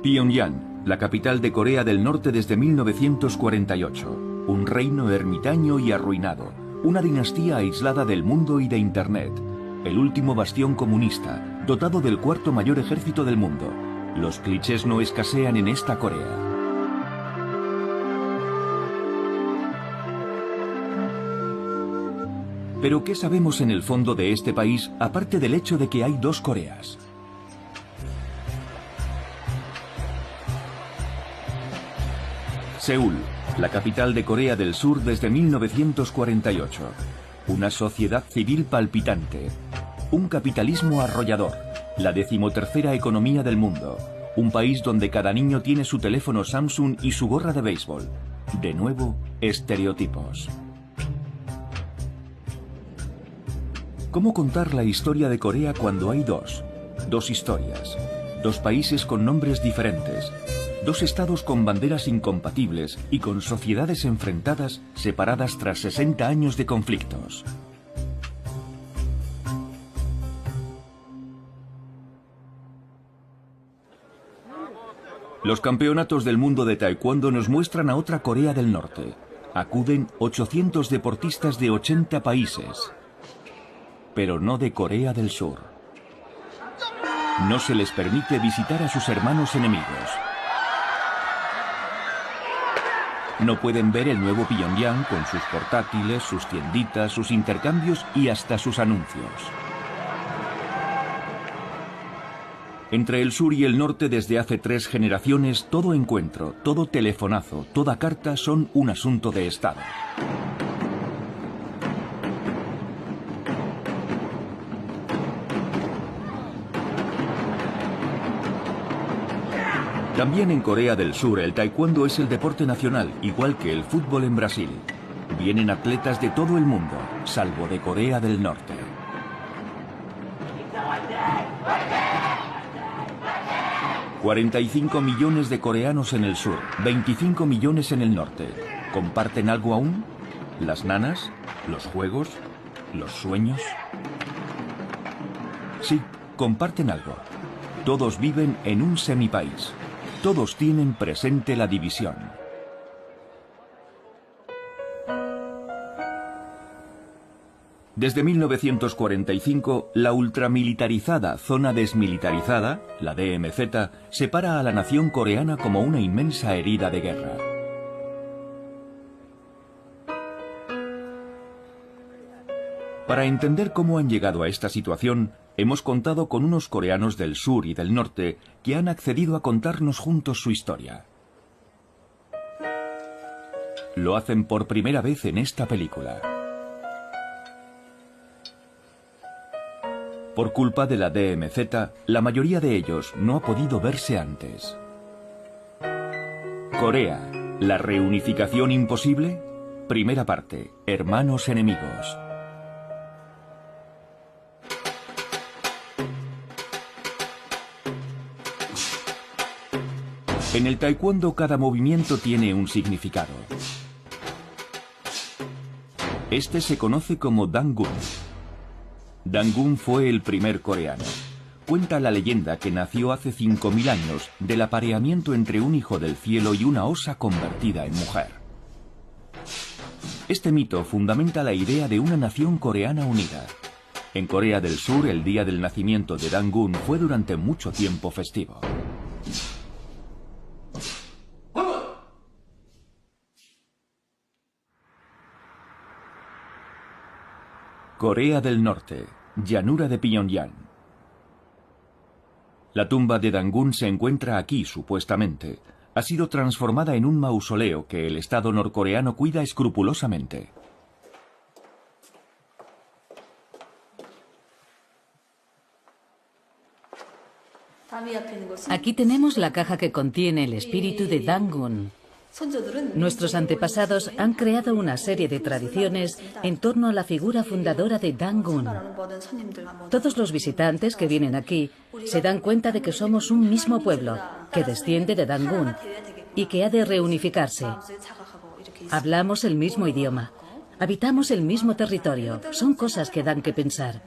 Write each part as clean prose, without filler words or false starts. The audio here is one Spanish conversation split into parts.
Pyongyang, la capital de Corea del Norte desde 1948. Un reino ermitaño y arruinado. Una dinastía aislada del mundo y de Internet. El último bastión comunista, dotado del cuarto mayor ejército del mundo. Los clichés no escasean en esta Corea. Pero ¿qué sabemos en el fondo de este país, aparte del hecho de que hay dos Coreas? Seúl, la capital de Corea del Sur desde 1948. Una sociedad civil palpitante. Un capitalismo arrollador. La 13ª economía del mundo. Un país donde cada niño tiene su teléfono Samsung y su gorra de béisbol. De nuevo, estereotipos. ¿Cómo contar la historia de Corea cuando hay dos historias? Dos países con nombres diferentes. Dos estados con banderas incompatibles y con sociedades enfrentadas, separadas tras 60 años de conflictos. Los campeonatos del mundo de taekwondo nos muestran a otra Corea del Norte. Acuden 800 deportistas de 80 países. Pero no de Corea del Sur. No se les permite visitar a sus hermanos enemigos. No pueden ver el nuevo Pyongyang con sus portátiles, sus tienditas, sus intercambios y hasta sus anuncios. Entre el sur y el norte desde hace 3 generaciones, todo encuentro, todo telefonazo, toda carta son un asunto de Estado. También en Corea del Sur el taekwondo es el deporte nacional, igual que el fútbol en Brasil. Vienen atletas de todo el mundo, salvo de Corea del Norte. $45 millones de coreanos en el sur, 25 millones en el norte. ¿Comparten algo aún? ¿Las nanas? ¿Los juegos? ¿Los sueños? Sí, comparten algo. Todos viven en un semipaís. Todos tienen presente la división. Desde 1945, la ultramilitarizada zona desmilitarizada, la DMZ, separa a la nación coreana como una inmensa herida de guerra. Para entender cómo han llegado a esta situación, hemos contado con unos coreanos del sur y del norte que han accedido a contarnos juntos su historia. Lo hacen por primera vez en esta película. Por culpa de la DMZ, la mayoría de ellos no ha podido verse antes. Corea, ¿la reunificación imposible? Primera parte, hermanos enemigos. En el taekwondo cada movimiento tiene un significado. Este se conoce como Dangun. Dangun fue el primer coreano. Cuenta la leyenda que nació hace 5000 años del apareamiento entre un hijo del cielo y una osa convertida en mujer. Este mito fundamenta la idea de una nación coreana unida. En Corea del Sur, el día del nacimiento de Dangun fue durante mucho tiempo festivo. Corea del Norte, llanura de Pyongyang. La tumba de Dangun se encuentra aquí, supuestamente. Ha sido transformada en un mausoleo que el Estado norcoreano cuida escrupulosamente. Aquí tenemos la caja que contiene el espíritu de Dangun. Nuestros antepasados han creado una serie de tradiciones en torno a la figura fundadora de Dangun. Todos los visitantes que vienen aquí se dan cuenta de que somos un mismo pueblo, que desciende de Dangun y que ha de reunificarse. Hablamos el mismo idioma, habitamos el mismo territorio, son cosas que dan que pensar.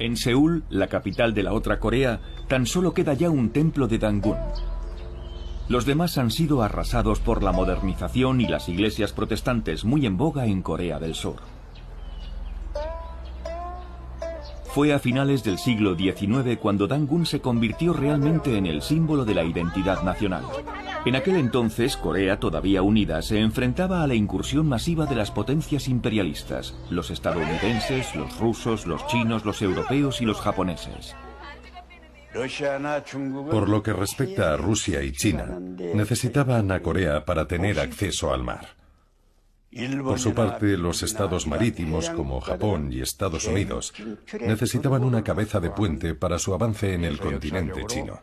En Seúl, la capital de la otra Corea, tan solo queda ya un templo de Dangun. Los demás han sido arrasados por la modernización y las iglesias protestantes muy en boga en Corea del Sur. Fue a finales del siglo XIX cuando Dangun se convirtió realmente en el símbolo de la identidad nacional. En aquel entonces, Corea, todavía unida, se enfrentaba a la incursión masiva de las potencias imperialistas, los estadounidenses, los rusos, los chinos, los europeos y los japoneses. Por lo que respecta a Rusia y China, necesitaban a Corea para tener acceso al mar. Por su parte, los estados marítimos, como Japón y Estados Unidos, necesitaban una cabeza de puente para su avance en el continente chino.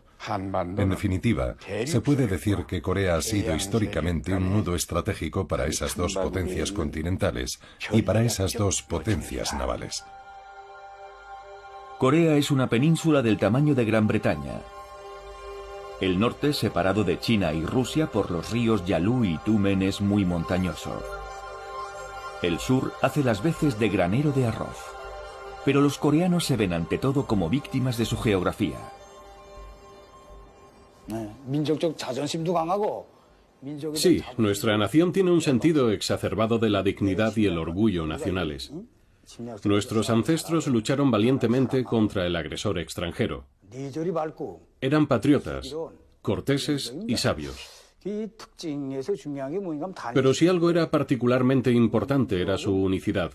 En definitiva, se puede decir que Corea ha sido históricamente un nudo estratégico para esas dos potencias continentales y para esas dos potencias navales. Corea es una península del tamaño de Gran Bretaña. El norte, separado de China y Rusia por los ríos Yalu y Tumen, es muy montañoso. El sur hace las veces de granero de arroz. Pero los coreanos se ven ante todo como víctimas de su geografía. Sí, nuestra nación tiene un sentido exacerbado de la dignidad y el orgullo nacionales. Nuestros ancestros lucharon valientemente contra el agresor extranjero. Eran patriotas, corteses y sabios. Pero si algo era particularmente importante era su unicidad.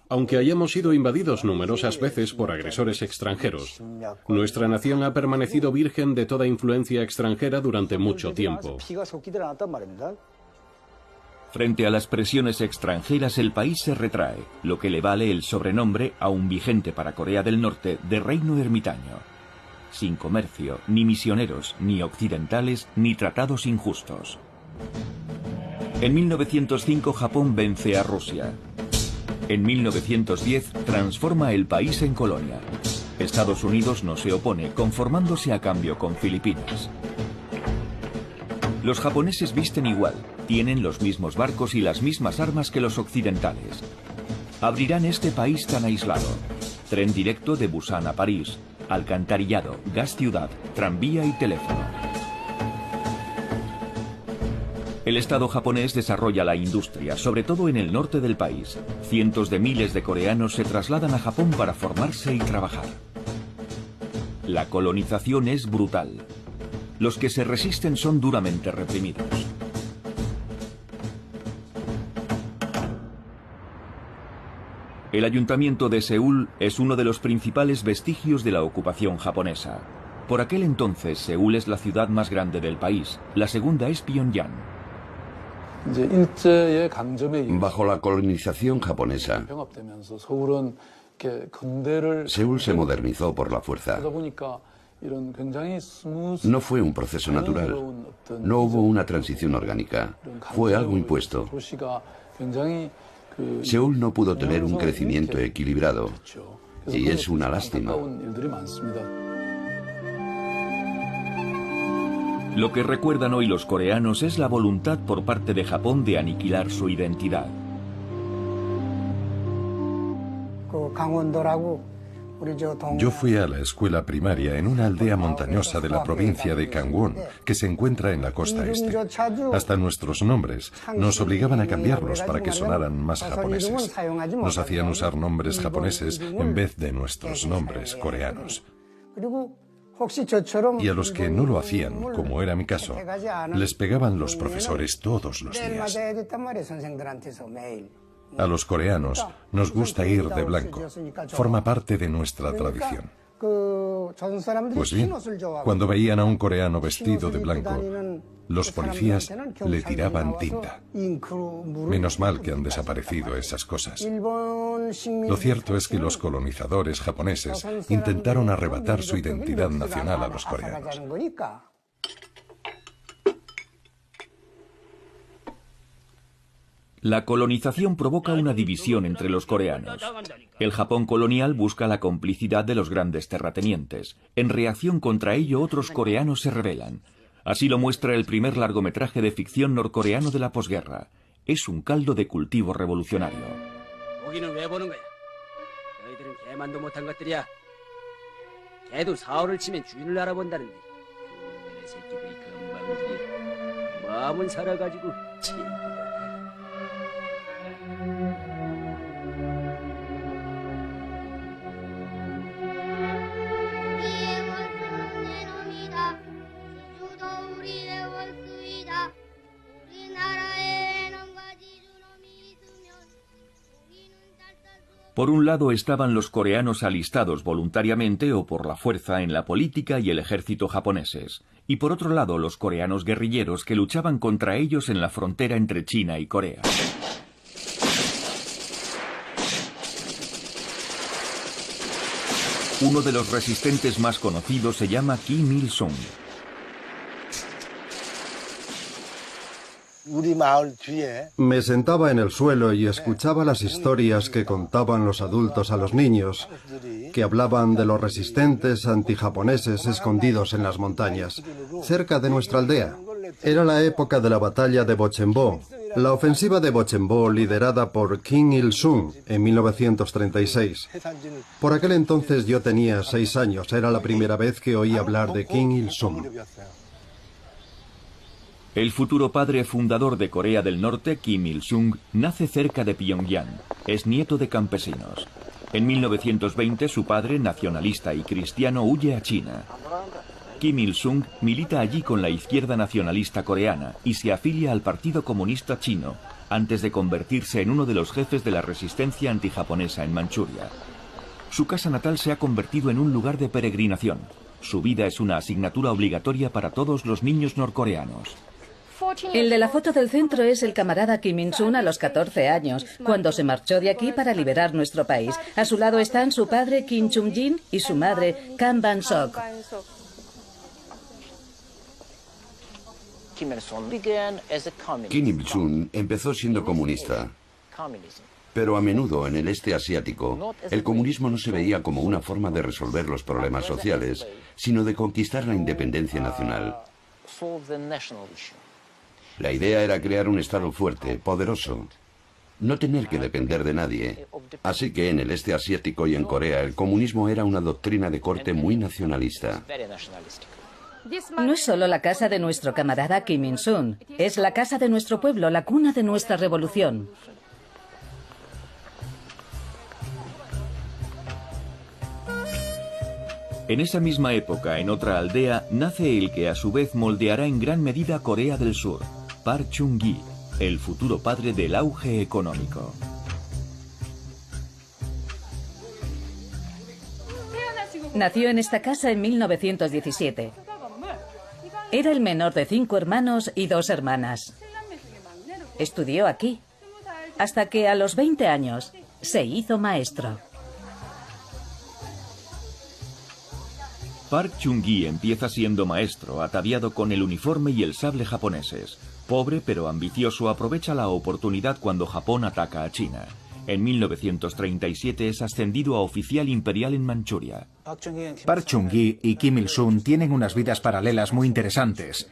Aunque hayamos sido invadidos numerosas veces por agresores extranjeros, nuestra nación ha permanecido virgen de toda influencia extranjera durante mucho tiempo. Frente a las presiones extranjeras, el país se retrae, lo que le vale el sobrenombre, aún vigente para Corea del Norte, de reino ermitaño. Sin comercio, ni misioneros, ni occidentales, ni tratados injustos. En 1905 Japón vence a Rusia. En 1910 transforma el país en colonia. Estados Unidos no se opone, conformándose a cambio con Filipinas. Los japoneses visten igual, tienen los mismos barcos y las mismas armas que los occidentales. Abrirán este país tan aislado. Tren directo de Busan a París, alcantarillado, gas ciudad, tranvía y teléfono. El Estado japonés desarrolla la industria, sobre todo en el norte del país. Cientos de miles de coreanos se trasladan a Japón para formarse y trabajar. La colonización es brutal. Los que se resisten son duramente reprimidos. El ayuntamiento de Seúl es uno de los principales vestigios de la ocupación japonesa. Por aquel entonces, Seúl es la ciudad más grande del país. La segunda es Pyongyang. Bajo la colonización japonesa, Seúl se modernizó por la fuerza. No fue un proceso natural. No hubo una transición orgánica. Fue algo impuesto. Seúl no pudo tener un crecimiento equilibrado. Y es una lástima. Lo que recuerdan hoy los coreanos es la voluntad por parte de Japón de aniquilar su identidad. Yo fui a la escuela primaria en una aldea montañosa de la provincia de Gangwon, que se encuentra en la costa este. Hasta nuestros nombres nos obligaban a cambiarlos para que sonaran más japoneses. Nos hacían usar nombres japoneses en vez de nuestros nombres coreanos. Y a los que no lo hacían, como era mi caso, les pegaban los profesores todos los días. A los coreanos nos gusta ir de blanco. Forma parte de nuestra tradición. Pues bien, cuando veían a un coreano vestido de blanco, los policías le tiraban tinta. Menos mal que han desaparecido esas cosas. Lo cierto es que los colonizadores japoneses intentaron arrebatar su identidad nacional a los coreanos. La colonización provoca una división entre los coreanos. El Japón colonial busca la complicidad de los grandes terratenientes. En reacción contra ello, otros coreanos se rebelan. Así lo muestra el primer largometraje de ficción norcoreano de la posguerra. Es un caldo de cultivo revolucionario. 개만도 못한 것들이야. 개도 사흘을 치면 주인을 알아본다는데. 내 새끼들이 건방지게 마음은 살아가지고 치. Por un lado estaban los coreanos alistados voluntariamente o por la fuerza en la política y el ejército japoneses, y por otro lado los coreanos guerrilleros que luchaban contra ellos en la frontera entre China y Corea. Uno de los resistentes más conocidos se llama Kim Il-sung. Me sentaba en el suelo y escuchaba las historias que contaban los adultos a los niños, que hablaban de los resistentes antijaponeses escondidos en las montañas, cerca de nuestra aldea. Era la época de la batalla de Bochembo, la ofensiva de Bochembo liderada por Kim Il-sung en 1936. Por aquel entonces yo tenía 6 años, era la primera vez que oí hablar de Kim Il-sung. El futuro padre fundador de Corea del Norte, Kim Il-sung, nace cerca de Pyongyang. Es nieto de campesinos. En 1920 su padre, nacionalista y cristiano, huye a China. Kim Il-sung milita allí con la izquierda nacionalista coreana y se afilia al Partido Comunista Chino, antes de convertirse en uno de los jefes de la resistencia antijaponesa en Manchuria. Su casa natal se ha convertido en un lugar de peregrinación. Su vida es una asignatura obligatoria para todos los niños norcoreanos. El de la foto del centro es el camarada Kim Il-sung a los 14 años, cuando se marchó de aquí para liberar nuestro país. A su lado están su padre Kim Chung-jin y su madre Kam Ban-sok. Kim Il-sung empezó siendo comunista, pero a menudo en el este asiático el comunismo no se veía como una forma de resolver los problemas sociales, sino de conquistar la independencia nacional. La idea era crear un Estado fuerte, poderoso, no tener que depender de nadie. Así que en el este asiático y en Corea el comunismo era una doctrina de corte muy nacionalista. No es solo la casa de nuestro camarada Kim Il-sung, es la casa de nuestro pueblo, la cuna de nuestra revolución. En esa misma época, en otra aldea, nace el que a su vez moldeará en gran medida Corea del Sur, Park Chung-gi, el futuro padre del auge económico. Nació en esta casa en 1917. Era el menor de 5 hermanos y 2 hermanas. Estudió aquí, hasta que a los 20 años se hizo maestro. Park Chung-gi empieza siendo maestro, ataviado con el uniforme y el sable japoneses. Pobre pero ambicioso, aprovecha la oportunidad cuando Japón ataca a China. En 1937 es ascendido a oficial imperial en Manchuria. Park Chung-gi y Kim Il-sung tienen unas vidas paralelas muy interesantes.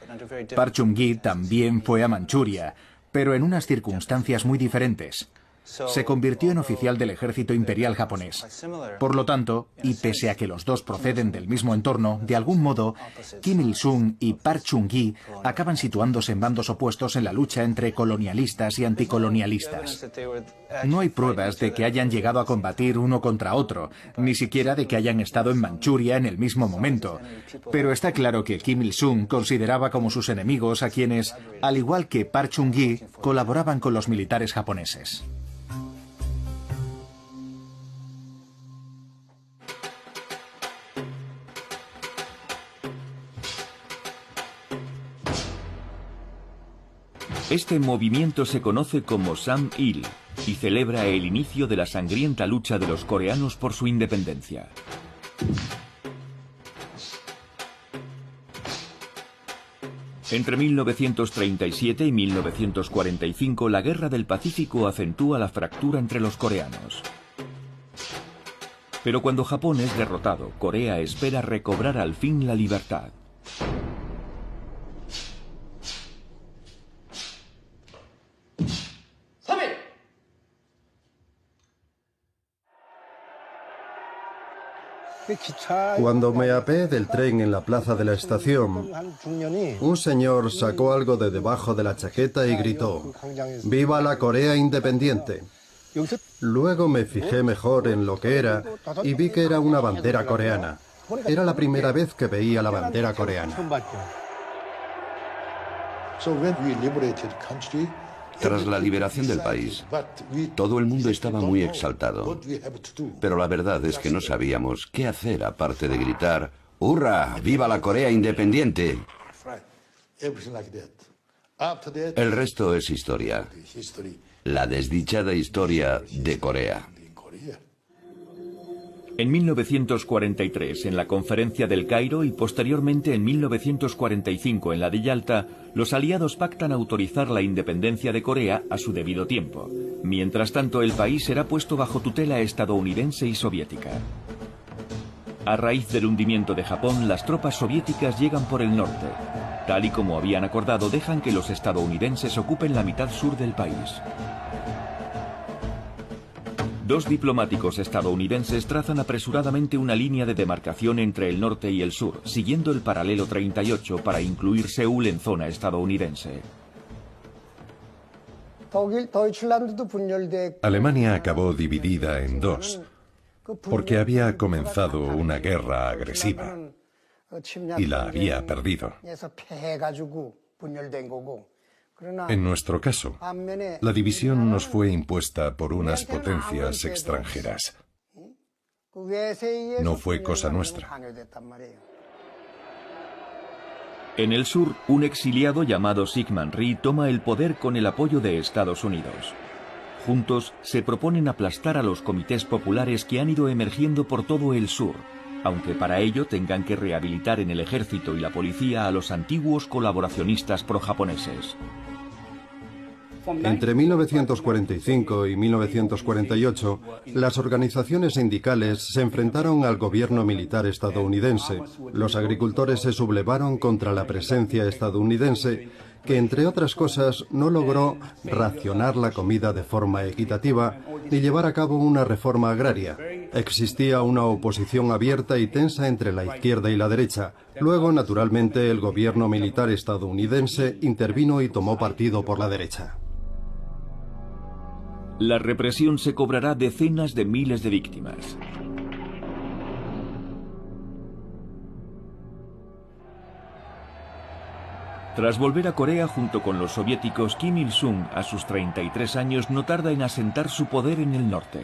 Park Chung-gi también fue a Manchuria, pero en unas circunstancias muy diferentes. Se convirtió en oficial del ejército imperial japonés. Por lo tanto, y pese a que los dos proceden del mismo entorno, de algún modo, Kim Il-sung y Park Chung-gi acaban situándose en bandos opuestos en la lucha entre colonialistas y anticolonialistas. No hay pruebas de que hayan llegado a combatir uno contra otro, ni siquiera de que hayan estado en Manchuria en el mismo momento. Pero está claro que Kim Il-sung consideraba como sus enemigos a quienes, al igual que Park Chung-gi, colaboraban con los militares japoneses. Este movimiento se conoce como Sam-il y celebra el inicio de la sangrienta lucha de los coreanos por su independencia. Entre 1937 y 1945, la Guerra del Pacífico acentúa la fractura entre los coreanos. Pero cuando Japón es derrotado, Corea espera recobrar al fin la libertad. Cuando me apeé del tren en la plaza de la estación, un señor sacó algo de debajo de la chaqueta y gritó: ¡Viva la Corea independiente! Luego me fijé mejor en lo que era y vi que era una bandera coreana. Era la primera vez que veía la bandera coreana. Tras la liberación del país, todo el mundo estaba muy exaltado. Pero la verdad es que no sabíamos qué hacer aparte de gritar: ¡Hurra! ¡Viva la Corea independiente! El resto es historia. La desdichada historia de Corea. En 1943, en la Conferencia del Cairo y posteriormente en 1945 en la de Yalta, los aliados pactan autorizar la independencia de Corea a su debido tiempo. Mientras tanto, el país será puesto bajo tutela estadounidense y soviética. A raíz del hundimiento de Japón, las tropas soviéticas llegan por el norte. Tal y como habían acordado, dejan que los estadounidenses ocupen la mitad sur del país. Dos diplomáticos estadounidenses trazan apresuradamente una línea de demarcación entre el norte y el sur, siguiendo el paralelo 38 para incluir Seúl en zona estadounidense. Alemania acabó dividida en dos, porque había comenzado una guerra agresiva y la había perdido. En nuestro caso, la división nos fue impuesta por unas potencias extranjeras. No fue cosa nuestra. En el sur, un exiliado llamado Syngman Rhee toma el poder con el apoyo de Estados Unidos. Juntos se proponen aplastar a los comités populares que han ido emergiendo por todo el sur, aunque para ello tengan que rehabilitar en el ejército y la policía a los antiguos colaboracionistas pro-japoneses. Entre 1945 y 1948, las organizaciones sindicales se enfrentaron al gobierno militar estadounidense. Los agricultores se sublevaron contra la presencia estadounidense, que entre otras cosas no logró racionar la comida de forma equitativa ni llevar a cabo una reforma agraria. Existía una oposición abierta y tensa entre la izquierda y la derecha. Luego, naturalmente, el gobierno militar estadounidense intervino y tomó partido por la derecha. La represión se cobrará decenas de miles de víctimas. Tras volver a Corea junto con los soviéticos, Kim Il-sung, a sus 33 años, no tarda en asentar su poder en el norte.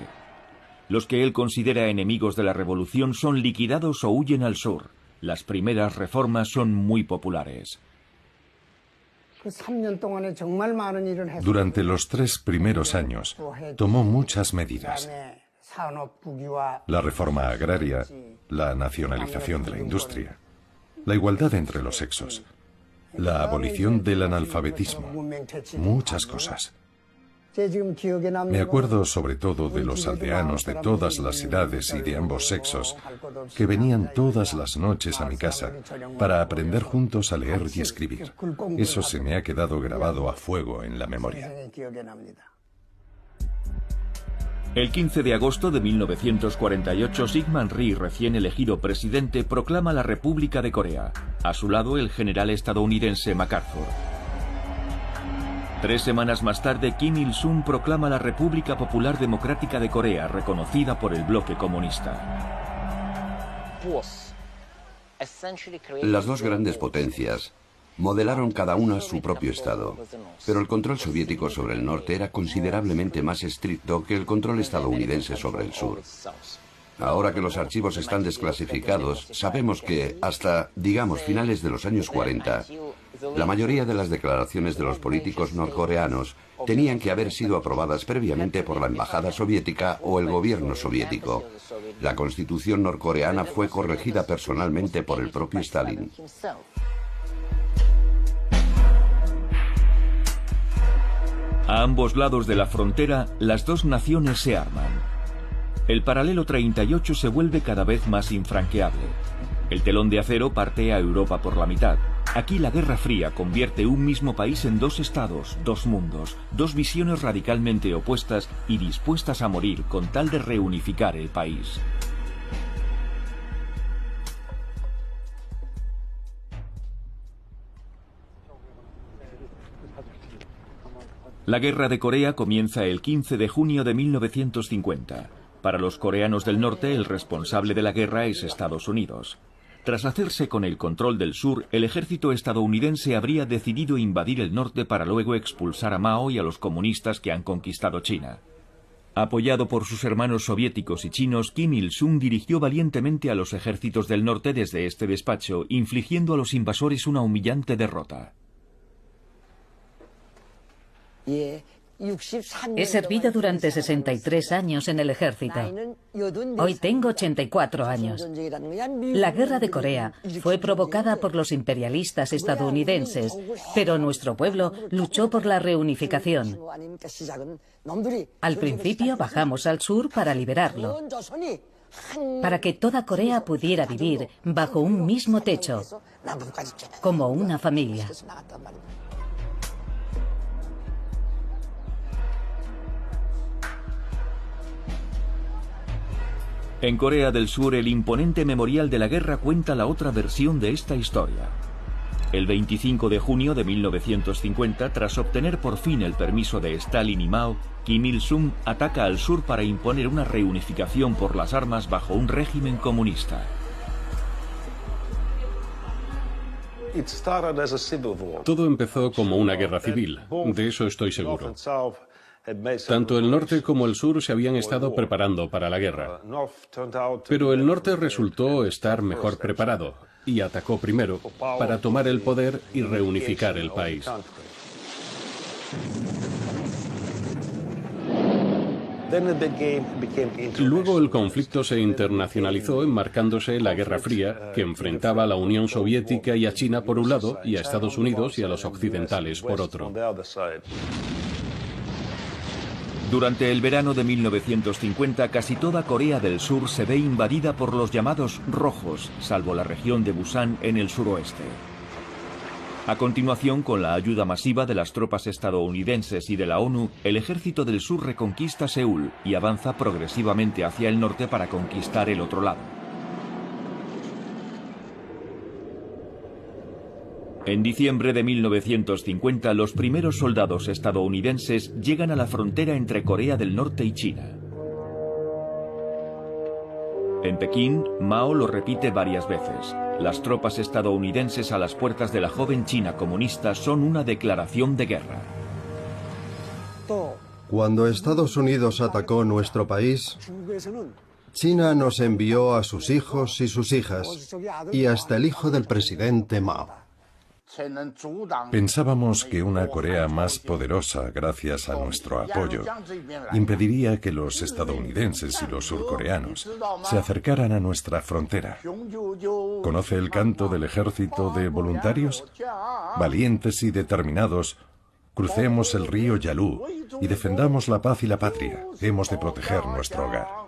Los que él considera enemigos de la revolución son liquidados o huyen al sur. Las primeras reformas son muy populares. Durante los 3 primeros años, tomó muchas medidas. La reforma agraria, la nacionalización de la industria, la igualdad entre los sexos, la abolición del analfabetismo, muchas cosas. Me acuerdo sobre todo de los aldeanos de todas las edades y de ambos sexos que venían todas las noches a mi casa para aprender juntos a leer y escribir. Eso se me ha quedado grabado a fuego en la memoria. El 15 de agosto de 1948, Syngman Rhee, recién elegido presidente, proclama la República de Corea. A su lado, el general estadounidense MacArthur. 3 semanas más tarde, Kim Il-sung proclama la República Popular Democrática de Corea, reconocida por el bloque comunista. Las dos grandes potencias modelaron cada una su propio estado, pero el control soviético sobre el norte era considerablemente más estricto que el control estadounidense sobre el sur. Ahora que los archivos están desclasificados, sabemos que hasta, digamos, finales de los años 40, la mayoría de las declaraciones de los políticos norcoreanos tenían que haber sido aprobadas previamente por la embajada soviética o el gobierno soviético. La constitución norcoreana fue corregida personalmente por el propio Stalin. A ambos lados de la frontera, las dos naciones se arman. El paralelo 38 se vuelve cada vez más infranqueable. El telón de acero parte a Europa por la mitad. Aquí la Guerra Fría convierte un mismo país en 2 estados, 2 mundos, 2 visiones radicalmente opuestas y dispuestas a morir con tal de reunificar el país. La Guerra de Corea comienza el 15 de junio de 1950. Para los coreanos del norte, el responsable de la guerra es Estados Unidos. Tras hacerse con el control del sur, el ejército estadounidense habría decidido invadir el norte para luego expulsar a Mao y a los comunistas que han conquistado China. Apoyado por sus hermanos soviéticos y chinos, Kim Il-sung dirigió valientemente a los ejércitos del norte desde este despacho, infligiendo a los invasores una humillante derrota. He servido durante 63 años en el ejército. Hoy tengo 84 años. La Guerra de Corea fue provocada por los imperialistas estadounidenses, pero nuestro pueblo luchó por la reunificación. Al principio bajamos al sur para liberarlo, para que toda Corea pudiera vivir bajo un mismo techo, como una familia. En Corea del Sur, el imponente memorial de la guerra cuenta la otra versión de esta historia. El 25 de junio de 1950, tras obtener por fin el permiso de Stalin y Mao, Kim Il-sung ataca al sur para imponer una reunificación por las armas bajo un régimen comunista. Todo empezó como una guerra civil, de eso estoy seguro. Tanto el norte como el sur se habían estado preparando para la guerra. Pero el norte resultó estar mejor preparado y atacó primero para tomar el poder y reunificar el país. Luego el conflicto se internacionalizó enmarcándose la Guerra Fría, que enfrentaba a la Unión Soviética y a China por un lado y a Estados Unidos y a los occidentales por otro. Durante el verano de 1950, casi toda Corea del Sur se ve invadida por los llamados rojos, salvo la región de Busan en el suroeste. A continuación, con la ayuda masiva de las tropas estadounidenses y de la ONU, el ejército del sur reconquista Seúl y avanza progresivamente hacia el norte para conquistar el otro lado. En diciembre de 1950, los primeros soldados estadounidenses llegan a la frontera entre Corea del Norte y China. En Pekín, Mao lo repite varias veces. Las tropas estadounidenses a las puertas de la joven China comunista son una declaración de guerra. Cuando Estados Unidos atacó nuestro país, China nos envió a sus hijos y sus hijas, y hasta el hijo del presidente Mao. Pensábamos que una Corea más poderosa, gracias a nuestro apoyo, impediría que los estadounidenses y los surcoreanos se acercaran a nuestra frontera. ¿Conoce el canto del ejército de voluntarios? Valientes y determinados, crucemos el río Yalu y defendamos la paz y la patria. Hemos de proteger nuestro hogar.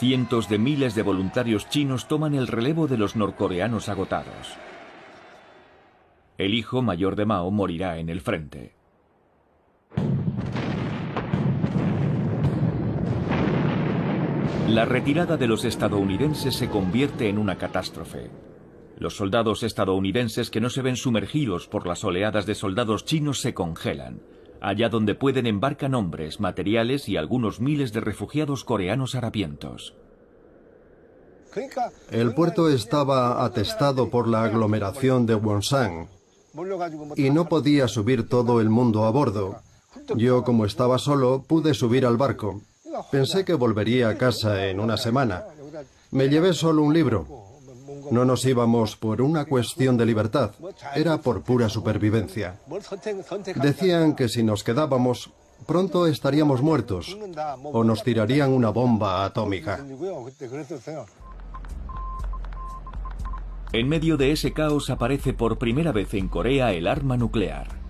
Cientos de miles de voluntarios chinos toman el relevo de los norcoreanos agotados. El hijo mayor de Mao morirá en el frente. La retirada de los estadounidenses se convierte en una catástrofe. Los soldados estadounidenses que no se ven sumergidos por las oleadas de soldados chinos se congelan. Allá donde pueden embarcan hombres, materiales y algunos miles de refugiados coreanos harapientos. El puerto estaba atestado por la aglomeración de Wonsan y no podía subir todo el mundo a bordo. Yo, como estaba solo, pude subir al barco. Pensé que volvería a casa en una semana. Me llevé solo un libro. No nos íbamos por una cuestión de libertad, era por pura supervivencia. Decían que si nos quedábamos, pronto estaríamos muertos o nos tirarían una bomba atómica. En medio de ese caos aparece por primera vez en Corea el arma nuclear.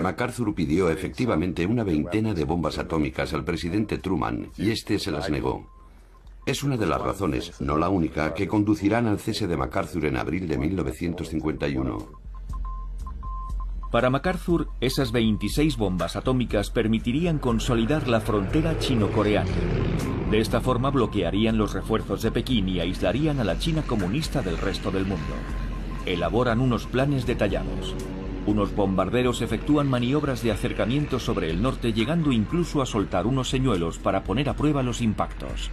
MacArthur pidió efectivamente una veintena de bombas atómicas al presidente Truman y este se las negó. Es una de las razones, no la única, que conducirán al cese de MacArthur en abril de 1951. Para MacArthur, esas 26 bombas atómicas permitirían consolidar la frontera chino-coreana. De esta forma bloquearían los refuerzos de Pekín y aislarían a la China comunista del resto del mundo. Elaboran unos planes detallados. Unos bombarderos efectúan maniobras de acercamiento sobre el norte, llegando incluso a soltar unos señuelos para poner a prueba los impactos.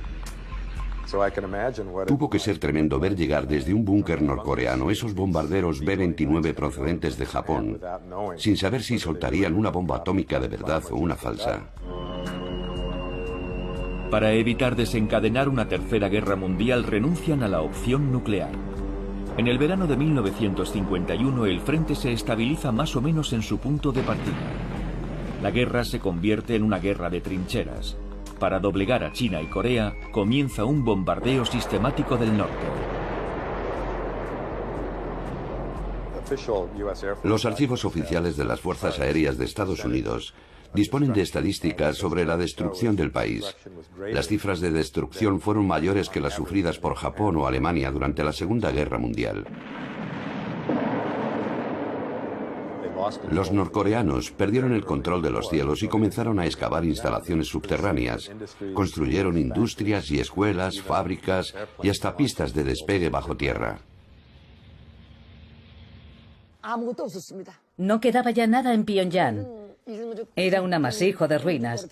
Tuvo que ser tremendo ver llegar desde un búnker norcoreano esos bombarderos B-29 procedentes de Japón, sin saber si soltarían una bomba atómica de verdad o una falsa. Para evitar desencadenar una tercera guerra mundial, renuncian a la opción nuclear. En el verano de 1951 el frente se estabiliza más o menos en su punto de partida. La guerra se convierte en una guerra de trincheras. Para doblegar a China y Corea, comienza un bombardeo sistemático del norte. Los archivos oficiales de las Fuerzas Aéreas de Estados Unidos disponen de estadísticas sobre la destrucción del país. Las cifras de destrucción fueron mayores que las sufridas por Japón o Alemania durante la Segunda Guerra Mundial. Los norcoreanos perdieron el control de los cielos y comenzaron a excavar instalaciones subterráneas. Construyeron industrias y escuelas, fábricas y hasta pistas de despegue bajo tierra. No quedaba ya nada en Pyongyang. Era un amasijo de ruinas.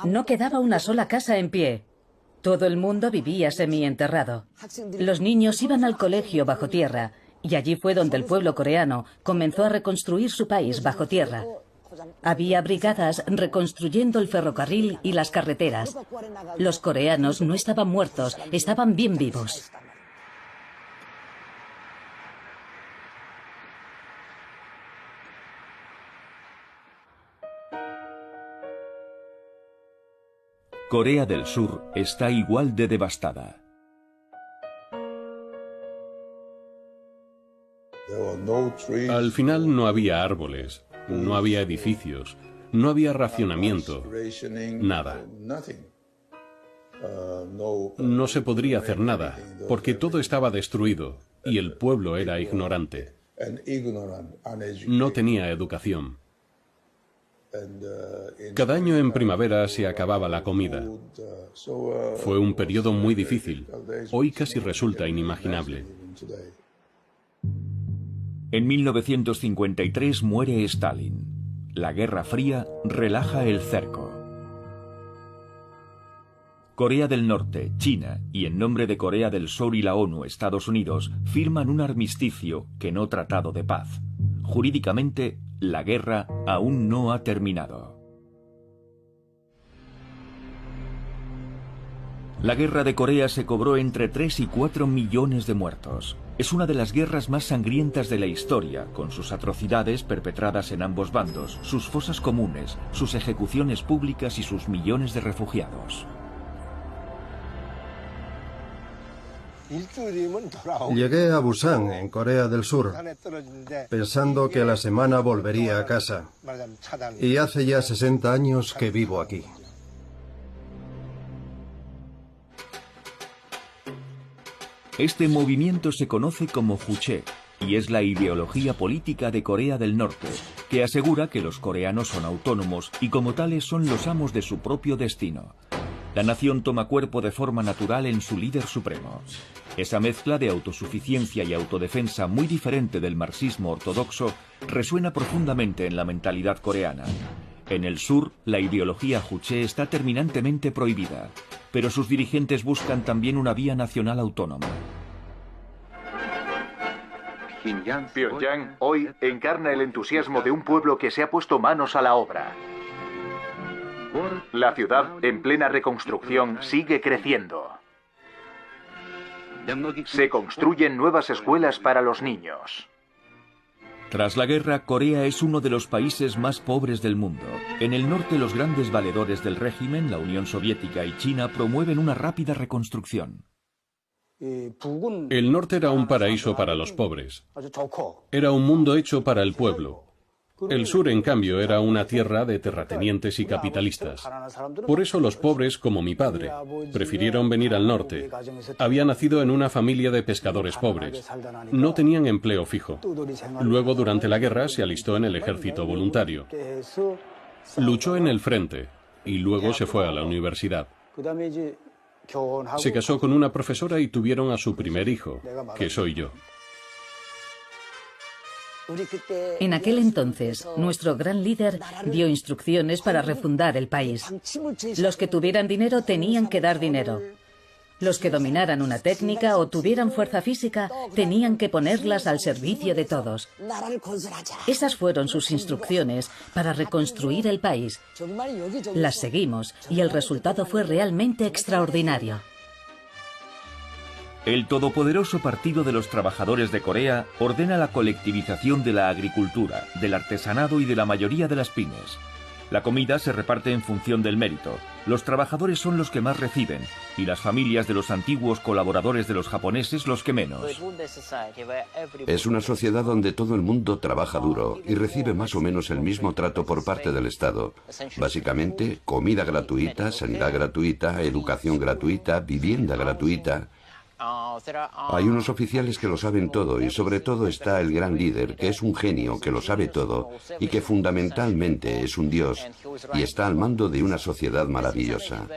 No quedaba una sola casa en pie. Todo el mundo vivía semienterrado. Los niños iban al colegio bajo tierra. Y allí fue donde el pueblo coreano comenzó a reconstruir su país bajo tierra. Había brigadas reconstruyendo el ferrocarril y las carreteras. Los coreanos no estaban muertos, estaban bien vivos. Corea del Sur está igual de devastada. Al final no había árboles, no había edificios, no había racionamiento, nada. No se podría hacer nada, porque todo estaba destruido y el pueblo era ignorante. No tenía educación. Cada año en primavera se acababa la comida. Fue un periodo muy difícil. Hoy casi resulta inimaginable. En 1953 muere Stalin. La Guerra Fría relaja el cerco. Corea del Norte, China y en nombre de Corea del Sur y la ONU, Estados Unidos, firman un armisticio que no tratado de paz. Jurídicamente, la guerra aún no ha terminado. La guerra de Corea se cobró entre 3 y 4 millones de muertos. Es una de las guerras más sangrientas de la historia, con sus atrocidades perpetradas en ambos bandos, sus fosas comunes, sus ejecuciones públicas y sus millones de refugiados. Llegué a Busan, en Corea del Sur, pensando que a la semana volvería a casa. Y hace ya 60 años que vivo aquí. Este movimiento se conoce como Juche y es la ideología política de Corea del Norte, que asegura que los coreanos son autónomos y como tales son los amos de su propio destino. La nación toma cuerpo de forma natural en su líder supremo. Esa mezcla de autosuficiencia y autodefensa muy diferente del marxismo ortodoxo resuena profundamente en la mentalidad coreana. En el sur, la ideología Juche está terminantemente prohibida, pero sus dirigentes buscan también una vía nacional autónoma. Pyongyang hoy encarna el entusiasmo de un pueblo que se ha puesto manos a la obra. La ciudad, en plena reconstrucción, sigue creciendo. Se construyen nuevas escuelas para los niños. Tras la guerra, Corea es uno de los países más pobres del mundo. En el norte, los grandes valedores del régimen, la Unión Soviética y China, promueven una rápida reconstrucción. El norte era un paraíso para los pobres. Era un mundo hecho para el pueblo. El sur, en cambio, era una tierra de terratenientes y capitalistas. Por eso los pobres, como mi padre, prefirieron venir al norte. Había nacido en una familia de pescadores pobres. No tenían empleo fijo. Luego, durante la guerra, se alistó en el ejército voluntario. Luchó en el frente y luego se fue a la universidad. Se casó con una profesora y tuvieron a su primer hijo, que soy yo. En aquel entonces, nuestro gran líder dio instrucciones para refundar el país. Los que tuvieran dinero tenían que dar dinero. Los que dominaran una técnica o tuvieran fuerza física tenían que ponerlas al servicio de todos. Esas fueron sus instrucciones para reconstruir el país. Las seguimos y el resultado fue realmente extraordinario. El todopoderoso Partido de los Trabajadores de Corea ordena la colectivización de la agricultura, del artesanado y de la mayoría de las pymes. La comida se reparte en función del mérito. Los trabajadores son los que más reciben y las familias de los antiguos colaboradores de los japoneses los que menos. Es una sociedad donde todo el mundo trabaja duro y recibe más o menos el mismo trato por parte del Estado. Básicamente, comida gratuita, sanidad gratuita, educación gratuita, vivienda gratuita. Hay unos oficiales que lo saben todo y sobre todo está el gran líder, que es un genio, que lo sabe todo y que fundamentalmente es un dios y está al mando de una sociedad maravillosa.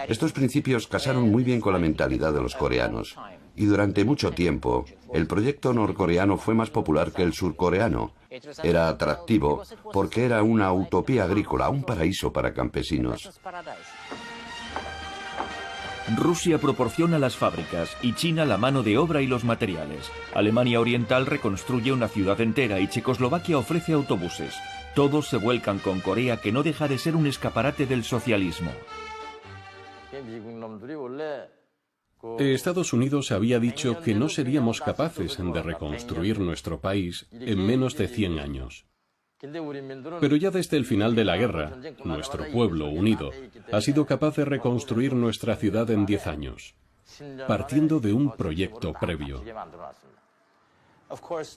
Estos principios casaron muy bien con la mentalidad de los coreanos y durante mucho tiempo el proyecto norcoreano fue más popular que el surcoreano. Era atractivo porque era una utopía agrícola, un paraíso para campesinos. Rusia proporciona las fábricas y China la mano de obra y los materiales. Alemania Oriental reconstruye una ciudad entera y Checoslovaquia ofrece autobuses. Todos se vuelcan con Corea, que no deja de ser un escaparate del socialismo. Estados Unidos había dicho que no seríamos capaces de reconstruir nuestro país en menos de 100 años. Pero ya desde el final de la guerra, nuestro pueblo unido ha sido capaz de reconstruir nuestra ciudad en 10 años, partiendo de un proyecto previo.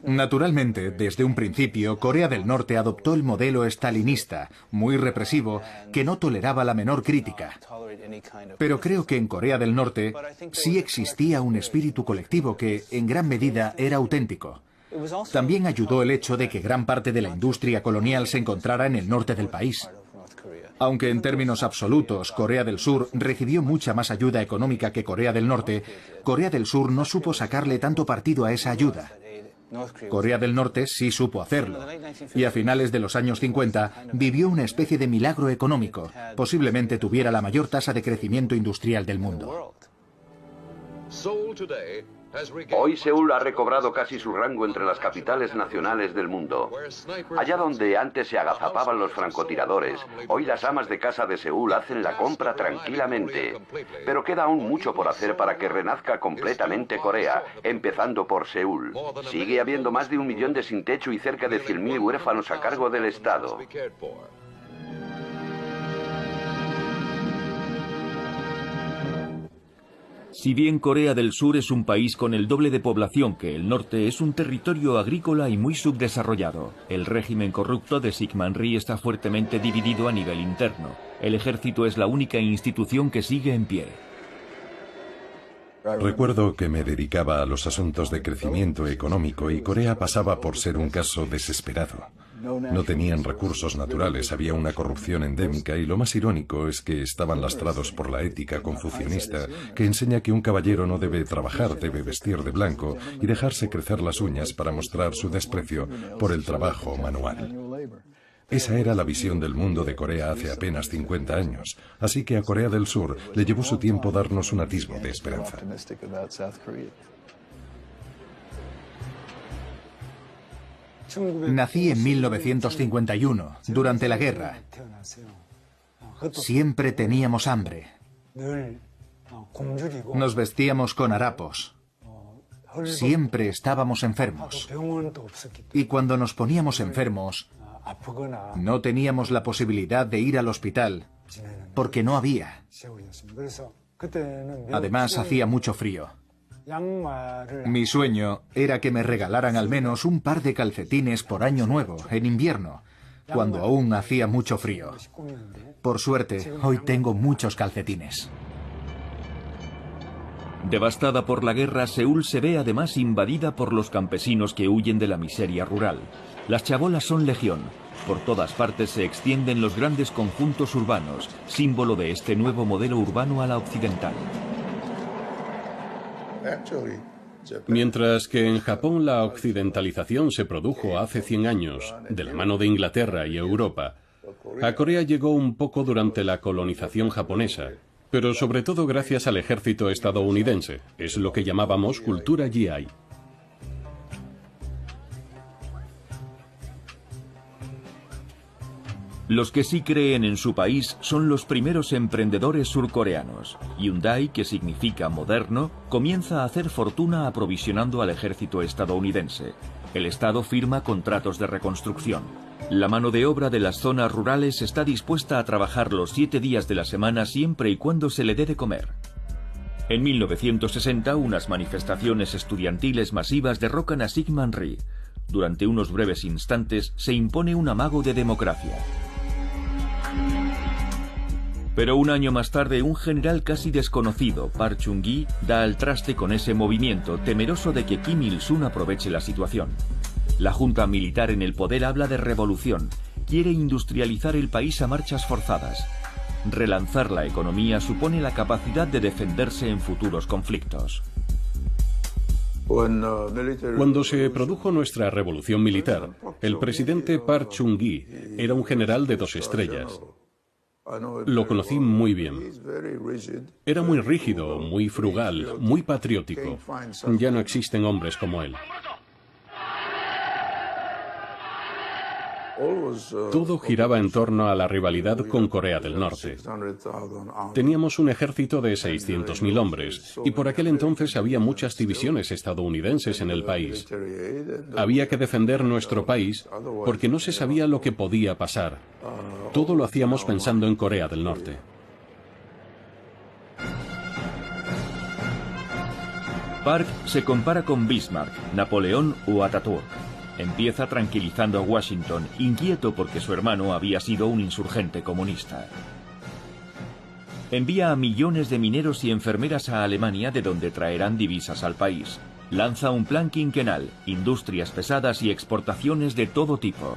Naturalmente, desde un principio, Corea del Norte adoptó el modelo estalinista, muy represivo, que no toleraba la menor crítica. Pero creo que en Corea del Norte sí existía un espíritu colectivo que, en gran medida, era auténtico. También ayudó el hecho de que gran parte de la industria colonial se encontrara en el norte del país. Aunque en términos absolutos Corea del Sur recibió mucha más ayuda económica que Corea del Norte, Corea del Sur no supo sacarle tanto partido a esa ayuda. Corea del Norte sí supo hacerlo, y a finales de los años 50 vivió una especie de milagro económico. Posiblemente tuviera la mayor tasa de crecimiento industrial del mundo. Hoy Seúl ha recobrado casi su rango entre las capitales nacionales del mundo. Allá donde antes se agazapaban los francotiradores, hoy las amas de casa de Seúl hacen la compra tranquilamente. Pero queda aún mucho por hacer para que renazca completamente Corea, empezando por Seúl. Sigue habiendo más de 1 millón de sin techo y cerca de 100.000 huérfanos a cargo del Estado. Si bien Corea del Sur es un país con el doble de población que el norte, es un territorio agrícola y muy subdesarrollado. El régimen corrupto de Syngman Rhee está fuertemente dividido a nivel interno. El ejército es la única institución que sigue en pie. Recuerdo que me dedicaba a los asuntos de crecimiento económico y Corea pasaba por ser un caso desesperado. No tenían recursos naturales, había una corrupción endémica y lo más irónico es que estaban lastrados por la ética confucionista que enseña que un caballero no debe trabajar, debe vestir de blanco y dejarse crecer las uñas para mostrar su desprecio por el trabajo manual. Esa era la visión del mundo de Corea hace apenas 50 años, así que a Corea del Sur le llevó su tiempo darnos un atisbo de esperanza. Nací en 1951, durante la guerra. Siempre teníamos hambre. Nos vestíamos con harapos. Siempre estábamos enfermos. Y cuando nos poníamos enfermos, no teníamos la posibilidad de ir al hospital, porque no había. Además, hacía mucho frío. Mi sueño era que me regalaran al menos un par de calcetines por año nuevo, en invierno, cuando aún hacía mucho frío. Por suerte, hoy tengo muchos calcetines. Devastada por la guerra, Seúl se ve además invadida por los campesinos que huyen de la miseria rural. Las chabolas son legión. Por todas partes se extienden los grandes conjuntos urbanos, símbolo de este nuevo modelo urbano a la occidental. Mientras que en Japón la occidentalización se produjo hace 100 años, de la mano de Inglaterra y Europa, a Corea llegó un poco durante la colonización japonesa, pero sobre todo gracias al ejército estadounidense. Es lo que llamábamos cultura GI. Los que sí creen en su país son los primeros emprendedores surcoreanos. Hyundai, que significa moderno, comienza a hacer fortuna aprovisionando al ejército estadounidense. El Estado firma contratos de reconstrucción. La mano de obra de las zonas rurales está dispuesta a trabajar los 7 días de la semana siempre y cuando se le dé de comer. En 1960, unas manifestaciones estudiantiles masivas derrocan a Syngman Rhee. Durante unos breves instantes se impone un amago de democracia. Pero un año más tarde, un general casi desconocido, Park Chung-hee, da al traste con ese movimiento, temeroso de que Kim Il-sung aproveche la situación. La junta militar en el poder habla de revolución, quiere industrializar el país a marchas forzadas. Relanzar la economía supone la capacidad de defenderse en futuros conflictos. Cuando se produjo nuestra revolución militar, el presidente Park Chung-hee era un general de 2 estrellas. Lo conocí muy bien. Era muy rígido, muy frugal, muy patriótico. Ya no existen hombres como él. Todo giraba en torno a la rivalidad con Corea del Norte. Teníamos un ejército de 600.000 hombres, y por aquel entonces había muchas divisiones estadounidenses en el país. Había que defender nuestro país porque no se sabía lo que podía pasar. Todo lo hacíamos pensando en Corea del Norte. Park se compara con Bismarck, Napoleón o Ataturk. Empieza tranquilizando a Washington, inquieto porque su hermano había sido un insurgente comunista. Envía a millones de mineros y enfermeras a Alemania, de donde traerán divisas al país. Lanza un plan quinquenal, industrias pesadas y exportaciones de todo tipo.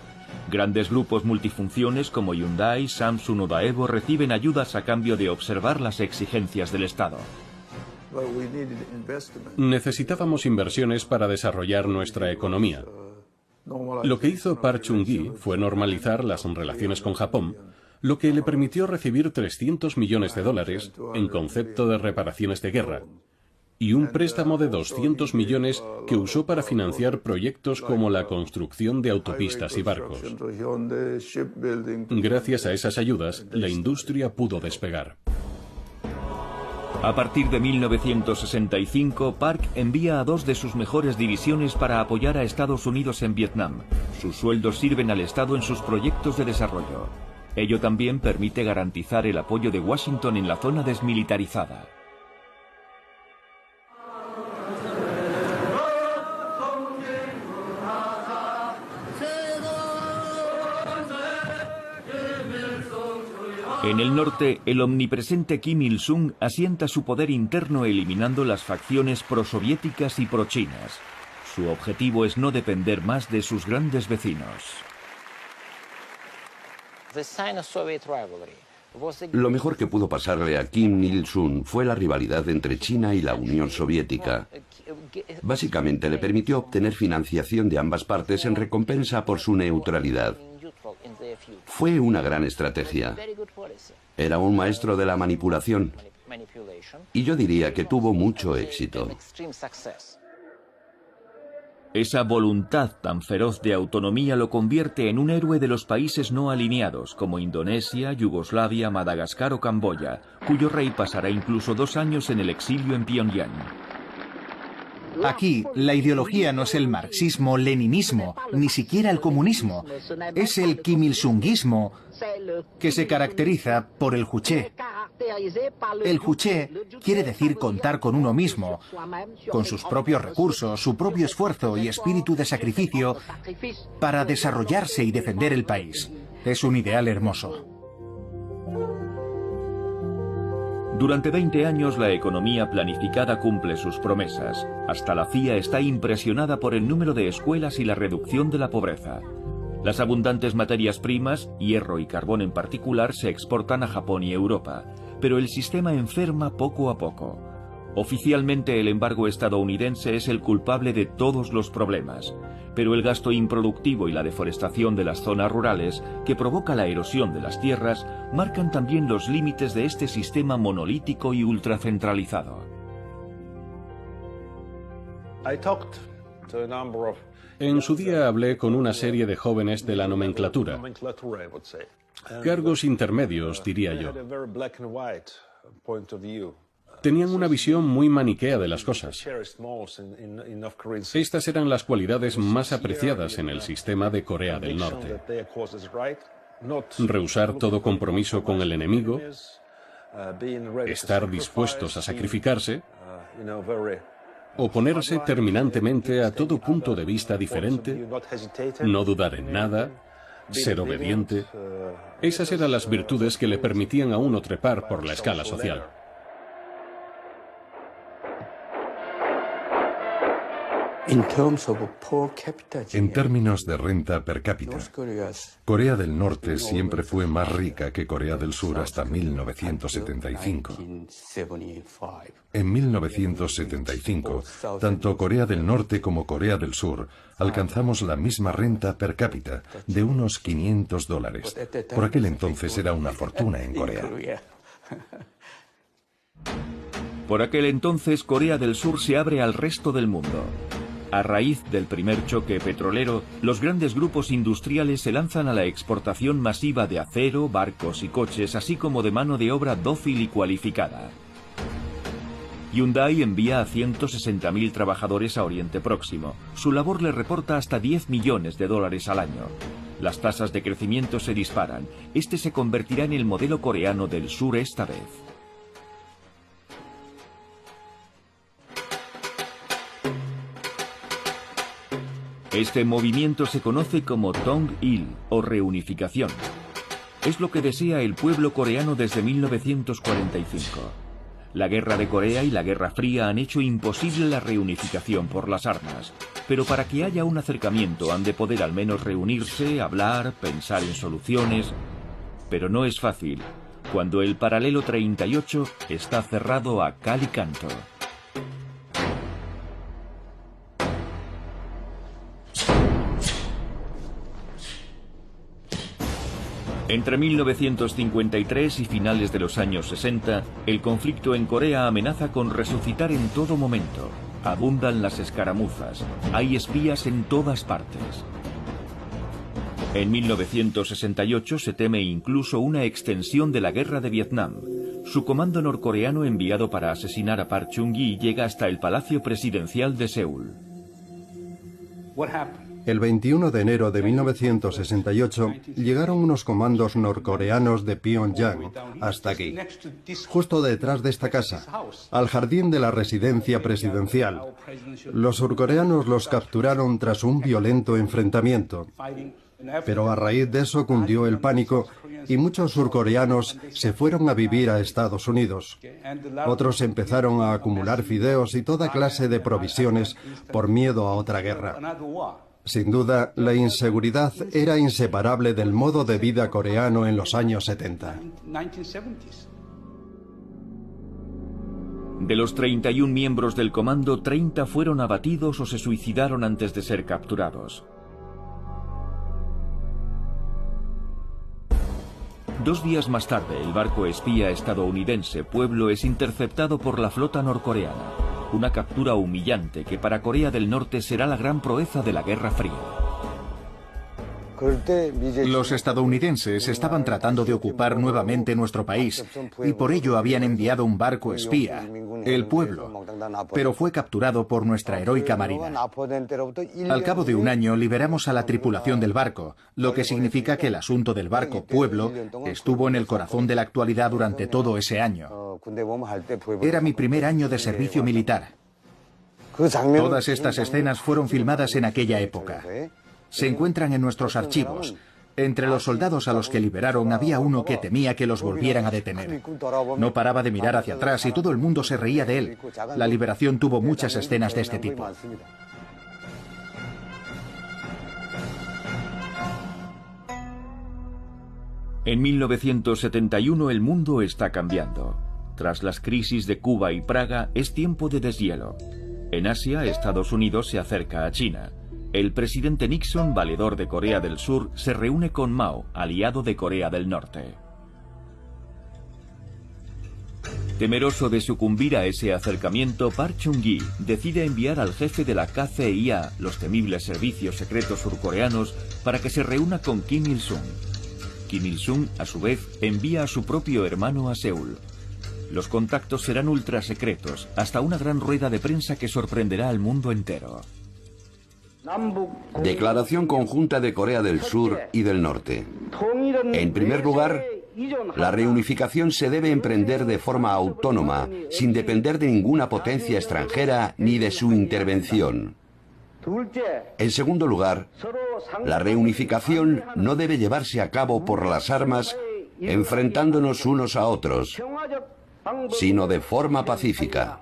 Grandes grupos multifunciones como Hyundai, Samsung o Daewoo reciben ayudas a cambio de observar las exigencias del Estado. Necesitábamos inversiones para desarrollar nuestra economía. Lo que hizo Park Chung-hee fue normalizar las relaciones con Japón, lo que le permitió recibir $300 millones en concepto de reparaciones de guerra, y un préstamo de 200 millones que usó para financiar proyectos como la construcción de autopistas y barcos. Gracias a esas ayudas, la industria pudo despegar. A partir de 1965, Park envía a 2 de sus mejores divisiones para apoyar a Estados Unidos en Vietnam. Sus sueldos sirven al Estado en sus proyectos de desarrollo. Ello también permite garantizar el apoyo de Washington en la zona desmilitarizada. En el norte, el omnipresente Kim Il-sung asienta su poder interno eliminando las facciones prosoviéticas y prochinas. Su objetivo es no depender más de sus grandes vecinos. Lo mejor que pudo pasarle a Kim Il-sung fue la rivalidad entre China y la Unión Soviética. Básicamente le permitió obtener financiación de ambas partes en recompensa por su neutralidad. Fue una gran estrategia. Era un maestro de la manipulación. Y yo diría que tuvo mucho éxito. Esa voluntad tan feroz de autonomía lo convierte en un héroe de los países no alineados, como Indonesia, Yugoslavia, Madagascar o Camboya, cuyo rey pasará incluso 2 años en el exilio en Pyongyang. Aquí, la ideología no es el marxismo-leninismo, ni siquiera el comunismo. Es el Kim Il-sungismo, que se caracteriza por el juche. El juche quiere decir contar con uno mismo, con sus propios recursos, su propio esfuerzo y espíritu de sacrificio para desarrollarse y defender el país. Es un ideal hermoso. Durante 20 años la economía planificada cumple sus promesas. Hasta la CIA está impresionada por el número de escuelas y la reducción de la pobreza. Las abundantes materias primas, hierro y carbón en particular, se exportan a Japón y Europa, pero el sistema enferma poco a poco. Oficialmente el embargo estadounidense es el culpable de todos los problemas, pero el gasto improductivo y la deforestación de las zonas rurales, que provoca la erosión de las tierras, marcan también los límites de este sistema monolítico y ultracentralizado. En su día hablé con una serie de jóvenes de la nomenclatura. Cargos intermedios, diría yo. Tenían una visión muy maniquea de las cosas. Estas eran las cualidades más apreciadas en el sistema de Corea del Norte. Rehusar todo compromiso con el enemigo, estar dispuestos a sacrificarse, oponerse terminantemente a todo punto de vista diferente, no dudar en nada, ser obediente. Esas eran las virtudes que le permitían a uno trepar por la escala social. En términos de renta per cápita, Corea del Norte siempre fue más rica que Corea del Sur hasta 1975. En 1975, tanto Corea del Norte como Corea del Sur alcanzamos la misma renta per cápita de unos $500. Por aquel entonces era una fortuna en Corea. Por aquel entonces Corea del Sur se abre al resto del mundo. A raíz del primer choque petrolero, los grandes grupos industriales se lanzan a la exportación masiva de acero, barcos y coches, así como de mano de obra dócil y cualificada. Hyundai envía a 160.000 trabajadores a Oriente Próximo. Su labor le reporta hasta $10 millones al año. Las tasas de crecimiento se disparan. Este se convertirá en el modelo coreano del sur esta vez. Este movimiento se conoce como Tong-il, o reunificación. Es lo que desea el pueblo coreano desde 1945. La Guerra de Corea y la Guerra Fría han hecho imposible la reunificación por las armas. Pero para que haya un acercamiento han de poder al menos reunirse, hablar, pensar en soluciones. Pero no es fácil, cuando el paralelo 38 está cerrado a cal y canto. Entre 1953 y finales de los años 60, el conflicto en Corea amenaza con resucitar en todo momento. Abundan las escaramuzas, hay espías en todas partes. En 1968 se teme incluso una extensión de la guerra de Vietnam. Su comando norcoreano enviado para asesinar a Park Chung-hee llega hasta el Palacio Presidencial de Seúl. El 21 de enero de 1968 llegaron unos comandos norcoreanos de Pyongyang hasta aquí, justo detrás de esta casa, al jardín de la residencia presidencial. Los surcoreanos los capturaron tras un violento enfrentamiento, pero a raíz de eso cundió el pánico y muchos surcoreanos se fueron a vivir a Estados Unidos. Otros empezaron a acumular fideos y toda clase de provisiones por miedo a otra guerra. Sin duda, la inseguridad era inseparable del modo de vida coreano en los años 70. De los 31 miembros del comando, 30 fueron abatidos o se suicidaron antes de ser capturados. 2 días más tarde, el barco espía estadounidense Pueblo es interceptado por la flota norcoreana. Una captura humillante que para Corea del Norte será la gran proeza de la Guerra Fría. Los estadounidenses estaban tratando de ocupar nuevamente nuestro país y por ello habían enviado un barco espía, el Pueblo, pero fue capturado por nuestra heroica marina. Al cabo de un año liberamos a la tripulación del barco, lo que significa que el asunto del barco Pueblo estuvo en el corazón de la actualidad durante todo ese año. Era mi primer año de servicio militar. Todas estas escenas fueron filmadas en aquella época. Se encuentran en nuestros archivos. Entre los soldados a los que liberaron había uno que temía que los volvieran a detener. No paraba de mirar hacia atrás y todo el mundo se reía de él. La liberación tuvo muchas escenas de este tipo. En 1971 el mundo está cambiando. Tras las crisis de Cuba y Praga es tiempo de deshielo. En Asia, Estados Unidos se acerca a China. El presidente Nixon, valedor de Corea del Sur, se reúne con Mao, aliado de Corea del Norte. Temeroso de sucumbir a ese acercamiento, Park Chung-hee decide enviar al jefe de la KCIA, los temibles servicios secretos surcoreanos, para que se reúna con Kim Il-sung. Kim Il-sung, a su vez, envía a su propio hermano a Seúl. Los contactos serán ultrasecretos, hasta una gran rueda de prensa que sorprenderá al mundo entero. Declaración conjunta de Corea del Sur y del Norte. En primer lugar, la reunificación se debe emprender de forma autónoma, sin depender de ninguna potencia extranjera ni de su intervención. En segundo lugar, la reunificación no debe llevarse a cabo por las armas, enfrentándonos unos a otros, sino de forma pacífica.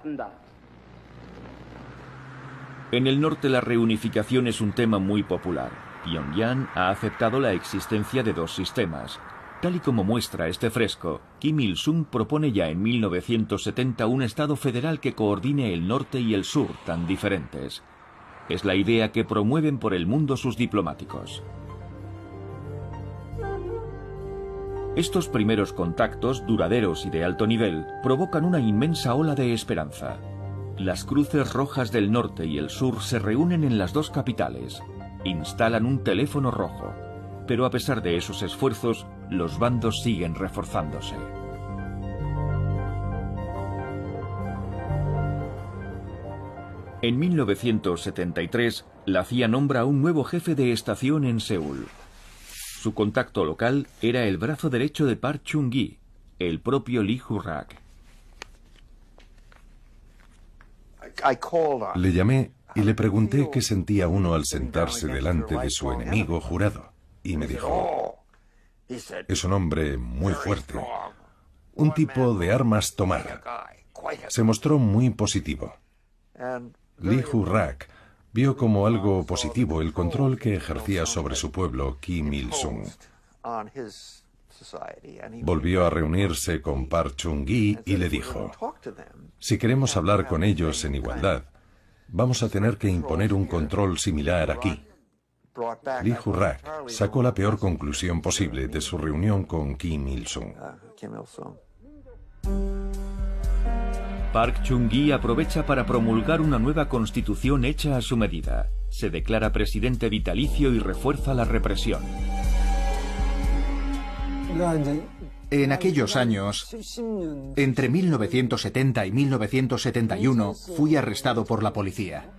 En el norte la reunificación es un tema muy popular. Pyongyang ha aceptado la existencia de dos sistemas. Tal y como muestra este fresco, Kim Il-sung propone ya en 1970 un Estado federal que coordine el norte y el sur tan diferentes. Es la idea que promueven por el mundo sus diplomáticos. Estos primeros contactos, duraderos y de alto nivel, provocan una inmensa ola de esperanza. Las cruces rojas del norte y el sur se reúnen en las dos capitales. Instalan un teléfono rojo. Pero a pesar de esos esfuerzos, los bandos siguen reforzándose. En 1973, la CIA nombra a un nuevo jefe de estación en Seúl. Su contacto local era el brazo derecho de Park Chung-hee, el propio Lee Ju-rak. Le llamé y le pregunté qué sentía uno al sentarse delante de su enemigo jurado. Y me dijo, es un hombre muy fuerte, un tipo de armas tomar. Se mostró muy positivo. Lee Ju-rak vio como algo positivo el control que ejercía sobre su pueblo Kim Il-sung. Volvió a reunirse con Park Chung-hee y le dijo, si queremos hablar con ellos en igualdad, vamos a tener que imponer un control similar aquí. Lee Ju-rak sacó la peor conclusión posible de su reunión con Kim Il-sung. Park Chung-hee aprovecha para promulgar una nueva constitución hecha a su medida. Se declara presidente vitalicio y refuerza la represión. En aquellos años, entre 1970 y 1971, fui arrestado por la policía.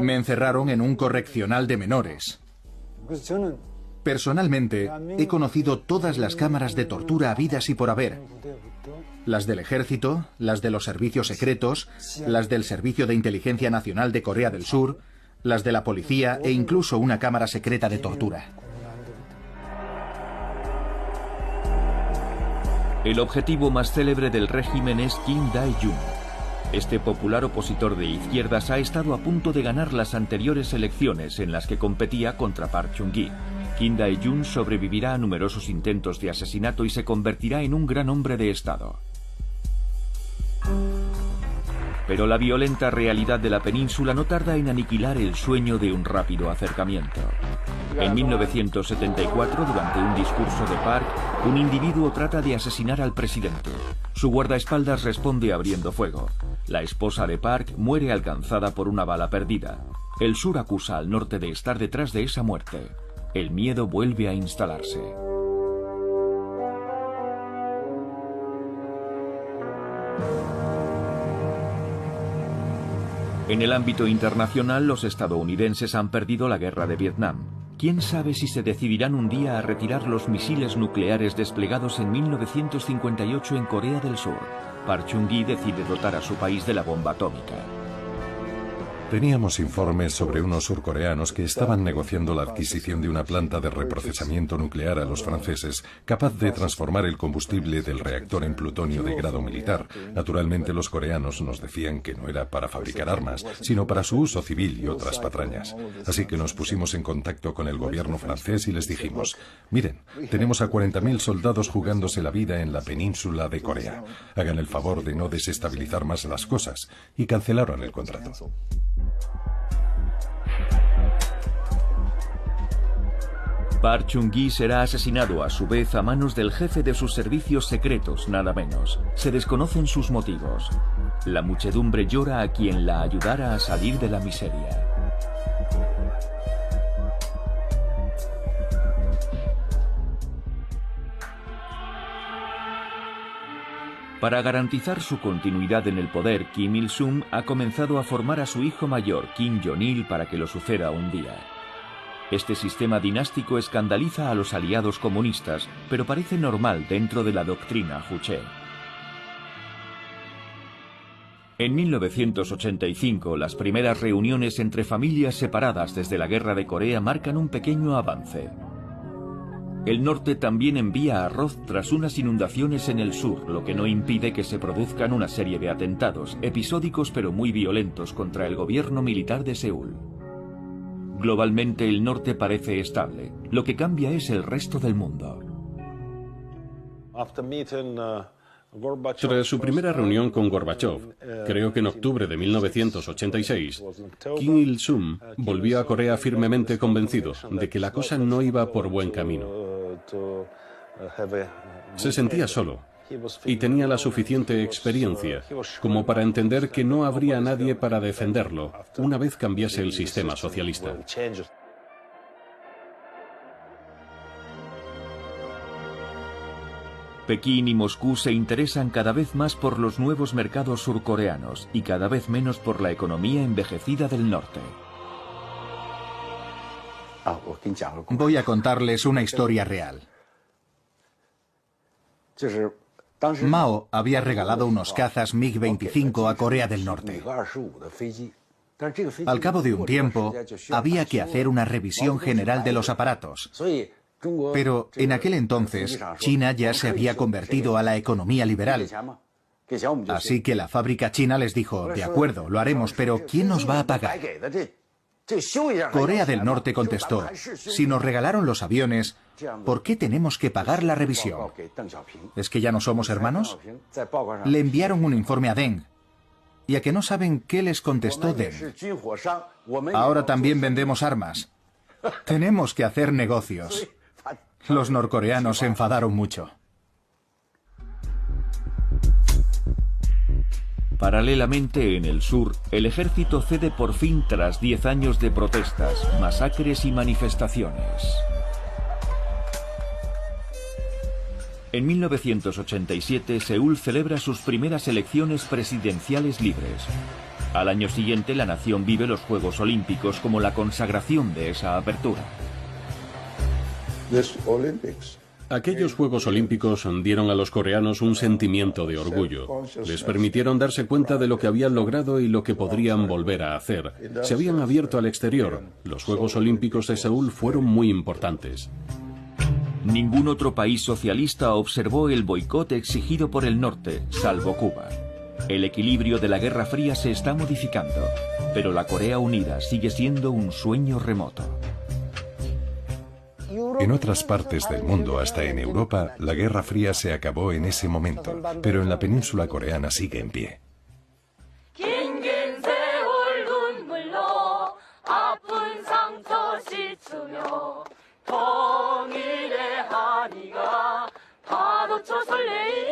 Me encerraron en un correccional de menores. Personalmente, he conocido todas las cámaras de tortura habidas y por haber. Las del ejército, las de los servicios secretos, las del Servicio de Inteligencia Nacional de Corea del Sur, las de la policía e incluso una cámara secreta de tortura. El objetivo más célebre del régimen es Kim Dae-jung. Este popular opositor de izquierdas ha estado a punto de ganar las anteriores elecciones en las que competía contra Park Chung-hee. Kim Dae-jung sobrevivirá a numerosos intentos de asesinato y se convertirá en un gran hombre de Estado. Pero la violenta realidad de la península no tarda en aniquilar el sueño de un rápido acercamiento. En 1974, durante un discurso de Park, un individuo trata de asesinar al presidente. Su guardaespaldas responde abriendo fuego. La esposa de Park muere alcanzada por una bala perdida. El sur acusa al norte de estar detrás de esa muerte. El miedo vuelve a instalarse. En el ámbito internacional, los estadounidenses han perdido la guerra de Vietnam. ¿Quién sabe si se decidirán un día a retirar los misiles nucleares desplegados en 1958 en Corea del Sur? Park Chung-hee decide dotar a su país de la bomba atómica. Teníamos informes sobre unos surcoreanos que estaban negociando la adquisición de una planta de reprocesamiento nuclear a los franceses, capaz de transformar el combustible del reactor en plutonio de grado militar. Naturalmente, los coreanos nos decían que no era para fabricar armas, sino para su uso civil y otras patrañas. Así que nos pusimos en contacto con el gobierno francés y les dijimos: miren, tenemos a 40.000 soldados jugándose la vida en la península de Corea. Hagan el favor de no desestabilizar más las cosas. Y cancelaron el contrato. Park Chung-hee será asesinado a su vez a manos del jefe de sus servicios secretos, nada menos. Se desconocen sus motivos. La muchedumbre llora a quien la ayudara a salir de la miseria. Para garantizar su continuidad en el poder, Kim Il-sung ha comenzado a formar a su hijo mayor, Kim Jong-il, para que lo suceda un día. Este sistema dinástico escandaliza a los aliados comunistas, pero parece normal dentro de la doctrina Juche. En 1985, las primeras reuniones entre familias separadas desde la Guerra de Corea marcan un pequeño avance. El norte también envía arroz tras unas inundaciones en el sur, lo que no impide que se produzcan una serie de atentados, episódicos pero muy violentos contra el gobierno militar de Seúl. Globalmente el norte parece estable, lo que cambia es el resto del mundo. Tras su primera reunión con Gorbachev, creo que en octubre de 1986, Kim Il-sung volvió a Corea firmemente convencido de que la cosa no iba por buen camino. Se sentía solo y tenía la suficiente experiencia como para entender que no habría nadie para defenderlo una vez cambiase el sistema socialista. Pekín y Moscú se interesan cada vez más por los nuevos mercados surcoreanos y cada vez menos por la economía envejecida del norte. Voy a contarles una historia real. Mao había regalado unos cazas MiG-25 a Corea del Norte. Al cabo de un tiempo, había que hacer una revisión general de los aparatos. Pero en aquel entonces, China ya se había convertido a la economía liberal. Así que la fábrica china les dijo: de acuerdo, lo haremos, pero ¿quién nos va a pagar? Corea del Norte contestó: si nos regalaron los aviones, ¿por qué tenemos que pagar la revisión? ¿Es que ya no somos hermanos? Le enviaron un informe a Deng. ¿Y a que no saben qué les contestó Deng? Ahora también vendemos armas. Tenemos que hacer negocios. Los norcoreanos se enfadaron mucho. Paralelamente, en el sur, el ejército cede por fin tras 10 años de protestas, masacres y manifestaciones. En 1987, Seúl celebra sus primeras elecciones presidenciales libres. Al año siguiente, la nación vive los Juegos Olímpicos como la consagración de esa apertura. Aquellos Juegos Olímpicos dieron a los coreanos un sentimiento de orgullo. Les permitieron darse cuenta de lo que habían logrado y lo que podrían volver a hacer. Se habían abierto al exterior. Los Juegos Olímpicos de Seúl fueron muy importantes. Ningún otro país socialista observó el boicot exigido por el norte, salvo Cuba. El equilibrio de la Guerra Fría se está modificando, pero la Corea unida sigue siendo un sueño remoto. En otras partes del mundo, hasta en Europa, la Guerra Fría se acabó en ese momento, pero en la península coreana sigue en pie. 통일의 한이가 파도쳐 설레이